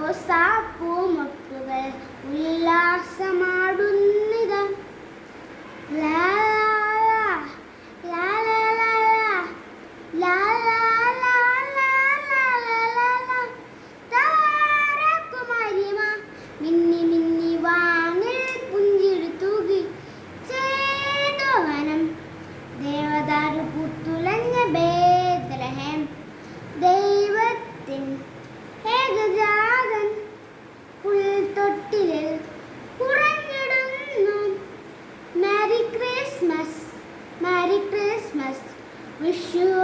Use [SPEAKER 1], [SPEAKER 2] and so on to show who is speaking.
[SPEAKER 1] റോസാപ്പൂമൊട്ടുകൾ ഉല്ലാസമാടുന്നിതാ. ലാ ലാ ലാ ലാ ലാ ലാ ലാ ലാ ലാ ലാ ലാ ലാ. താരകുമാരിമ മിന്നി മിന്നി വാനിൽ പുഞ്ചിരി തൂകി ചേതോവനം. ദേവദാരു പൂത്തുലഞ്ഞ ബേത്ലഹേം. ദൈവത്തിൻ ഏകജാതൻ പുൽത്തൊട്ടിലിൽ ഉറങ്ങിടുന്നു. Merry Christmas, Merry Christmas, wish U